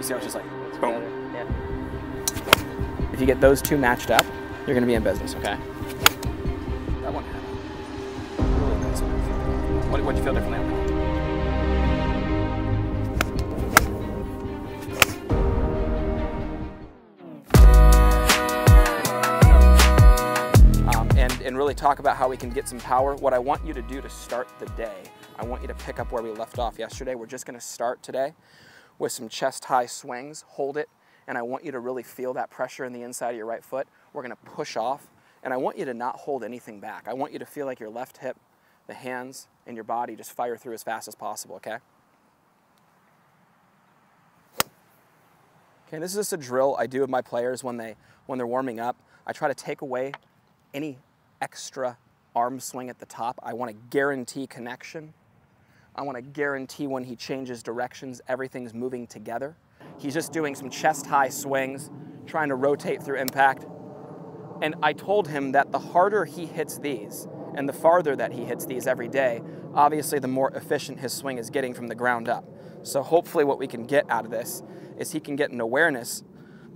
You see how it's just like, boom. Yeah. If you get those two matched up, you're gonna be in business, okay? That one had a really nice move. What'd you feel differently on that one? And really talk about how we can get some power. What I want you to do to start the day, I want you to pick up where we left off yesterday. We're just gonna start today with some chest high swings, hold it, and I want you to really feel that pressure in the inside of your right foot. We're gonna push off, and I want you to not hold anything back. I want you to feel like your left hip, the hands, and your body just fire through as fast as possible, okay? Okay, this is just a drill I do with my players when they're warming up. I try to take away any extra arm swing at the top. I want to guarantee connection. I want to guarantee when he changes directions, everything's moving together. He's just doing some chest high swings, trying to rotate through impact. And I told him that the harder he hits these and the farther that he hits these every day, obviously the more efficient his swing is getting from the ground up. So hopefully what we can get out of this is he can get an awareness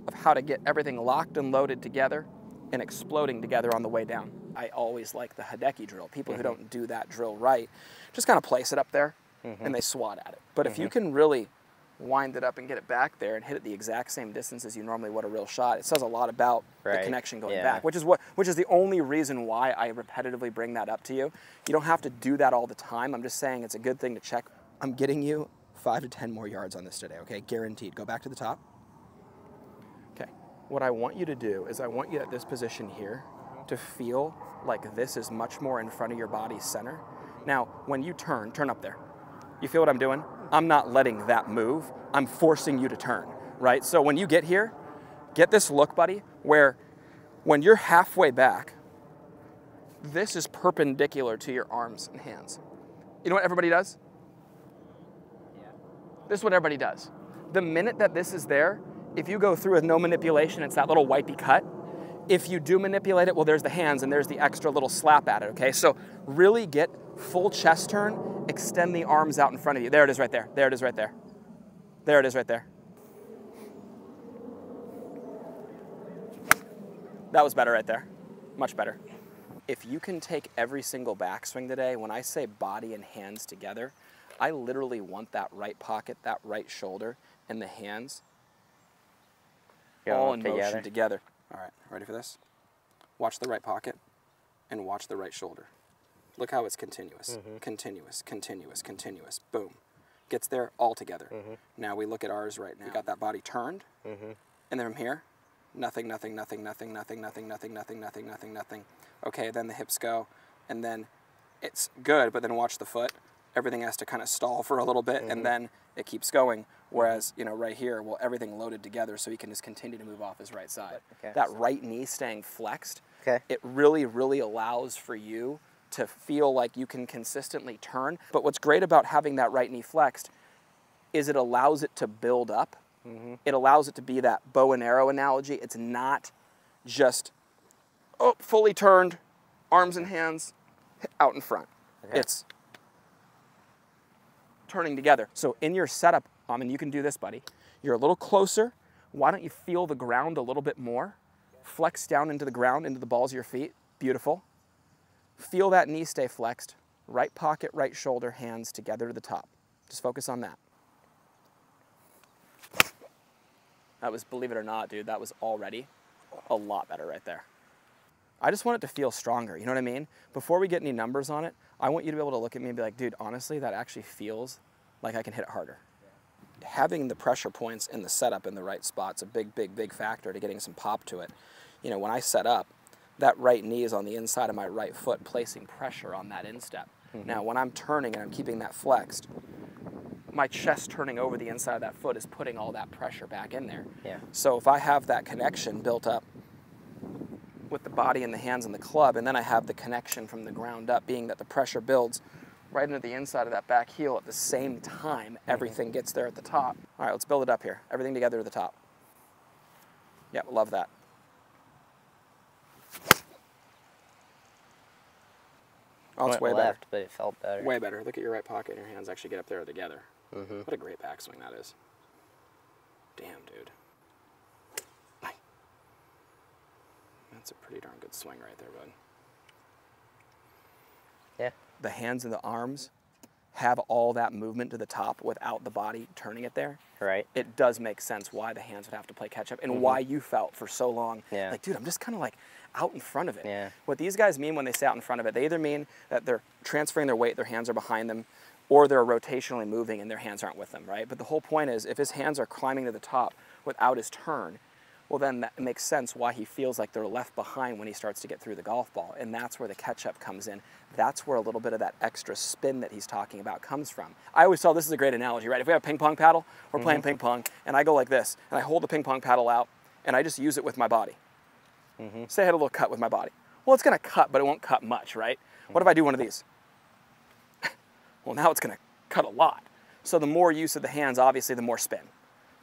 of how to get everything locked and loaded together and exploding together on the way down. I always like the Hideki drill. People who don't do that drill right just kind of place it up there and they swat at it. But if you can really wind it up and get it back there and hit it the exact same distance as you normally would a real shot, it says a lot about the connection going back, which is the only reason why I repetitively bring that up to you. You don't have to do that all the time. I'm just saying it's a good thing to check. I'm getting you 5 to 10 more yards on this today, okay? Guaranteed. Go back to the top. Okay. What I want you to do is I want you at this position here to feel like this is much more in front of your body's center. Now, when you turn up there. You feel what I'm doing? I'm not letting that move. I'm forcing you to turn, right? So when you get here, get this look, buddy, where when you're halfway back, this is perpendicular to your arms and hands. You know what everybody does? Yeah. This is what everybody does. The minute that this is there, if you go through with no manipulation, it's that little wipey cut. If you do manipulate it, well, there's the hands and there's the extra little slap at it, okay? So really get full chest turn, extend the arms out in front of you. There it is right there. There it is right there. There it is right there. That was better right there. Much better. If you can take every single backswing today, when I say body and hands together, I literally want that right pocket, that right shoulder, and the hands all in motion together. All right, ready for this? Watch the right pocket and watch the right shoulder. Look how it's continuous, continuous, continuous, continuous. Boom. Gets there all together. Now we look at ours right now. We got that body turned, and then from here, nothing, nothing, nothing, nothing, nothing, nothing, nothing, nothing, nothing, nothing, nothing. Okay, then the hips go, and then it's good, but then watch the foot. Everything has to kind of stall for a little bit, and then it keeps going. Whereas, you know, right here, well, everything loaded together so he can just continue to move off his right side. That right knee staying flexed, it really, really allows for you to feel like you can consistently turn. But what's great about having that right knee flexed is it allows it to build up. It allows it to be that bow and arrow analogy. It's not just, oh, fully turned, arms and hands out in front. It's turning together. So in your setup, and you can do this, buddy, you're a little closer. Why don't you feel the ground a little bit more? Flex down into the ground, into the balls of your feet. Beautiful. Feel that knee stay flexed. Right pocket, right shoulder, hands together to the top. Just focus on that. That was, believe it or not, dude, that was already a lot better right there. I just want it to feel stronger, you know what I mean? Before we get any numbers on it, I want you to be able to look at me and be like, dude, honestly, that actually feels like I can hit it harder. Having the pressure points in the setup in the right spot's a big, big, big factor to getting some pop to it. You know, when I set up, that right knee is on the inside of my right foot, placing pressure on that instep. Now, when I'm turning and I'm keeping that flexed, my chest turning over the inside of that foot is putting all that pressure back in there. So if I have that connection built up with the body and the hands and the club, and then I have the connection from the ground up, being that the pressure builds right into the inside of that back heel at the same time, everything gets there at the top. All right, let's build it up here. Everything together to the top. Yeah, love that. Oh, it's way better. But it felt better. Way better. Look at your right pocket and your hands actually get up there together. What a great backswing that is. Damn, dude. That's a pretty darn good swing right there, bud. Yeah. The hands and the arms have all that movement to the top without the body turning it there. Right. It does make sense why the hands would have to play catch up and why you felt for so long, Yeah. like, dude, I'm just kind of like out in front of it. Yeah. What these guys mean when they say out in front of it, they either mean that they're transferring their weight, their hands are behind them, or they're rotationally moving and their hands aren't with them, right? But the whole point is, if his hands are climbing to the top without his turn, well, then that makes sense why he feels like they're left behind when he starts to get through the golf ball. And that's where the catch-up comes in. That's where a little bit of that extra spin that he's talking about comes from. I always tell this is a great analogy, right? If we have a ping pong paddle, we're playing ping pong, and I go like this, and I hold the ping pong paddle out, and I just use it with my body. Say I had a little cut with my body. Well, it's going to cut, but it won't cut much, right? What if I do one of these? Well, now it's going to cut a lot. So the more use of the hands, obviously, the more spin.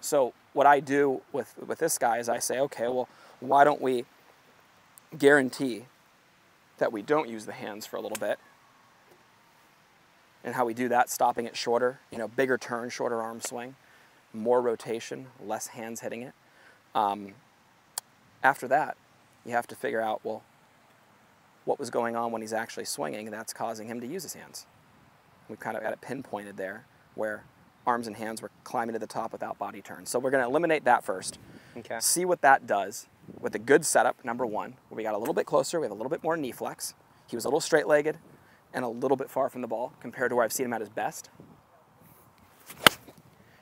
So what I do with this guy is I say, okay, well, why don't we guarantee that we don't use the hands for a little bit? And how we do that, stopping it shorter, you know, bigger turn, shorter arm swing, more rotation, less hands hitting it. After that, you have to figure out, well, what was going on when he's actually swinging that's causing him to use his hands. We've kind of got it pinpointed there where arms and hands were climbing to the top without body turn. So we're going to eliminate that first. Okay. See what that does with a good setup, number one, where we got a little bit closer, we have a little bit more knee flex. He was a little straight-legged and a little bit far from the ball compared to where I've seen him at his best.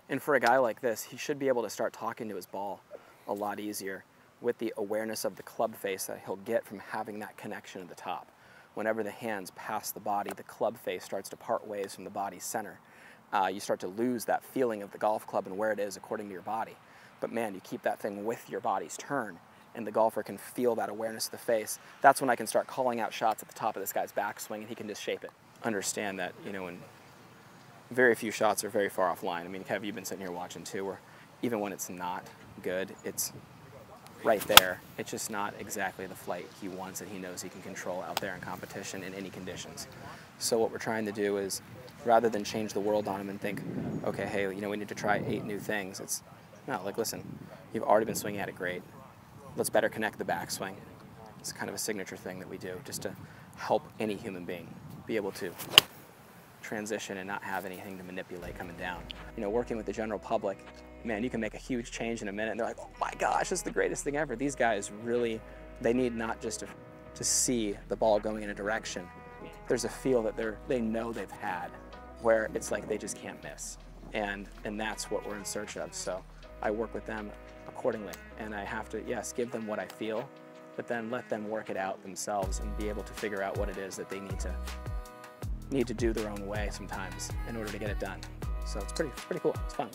And for a guy like this, he should be able to start talking to his ball a lot easier with the awareness of the club face that he'll get from having that connection at the top. Whenever the hands pass the body, the club face starts to part ways from the body's center. You start to lose that feeling of the golf club and where it is according to your body. But man, you keep that thing with your body's turn, and the golfer can feel that awareness of the face. That's when I can start calling out shots at the top of this guy's backswing, and he can just shape it. Understand that, you know, when very few shots are very far offline. I mean, Kev, you've been sitting here watching too, where even when it's not good, it's right there. It's just not exactly the flight he wants and he knows he can control out there in competition in any conditions. So what we're trying to do is, rather than change the world on him and think, okay, hey, you know, we need to try 8 new things, it's not like, listen, you've already been swinging at it great. Let's better connect the backswing. It's kind of a signature thing that we do just to help any human being be able to transition and not have anything to manipulate coming down. You know, working with the general public, man, you can make a huge change in a minute and they're like, oh my gosh, this is the greatest thing ever. These guys really, they need not just to see the ball going in a direction. There's a feel that they know they've had where it's like they just can't miss. And that's what we're in search of. So I work with them accordingly. And I have to, yes, give them what I feel, but then let them work it out themselves and be able to figure out what it is that they need to do their own way sometimes in order to get it done. So it's pretty cool. It's fun.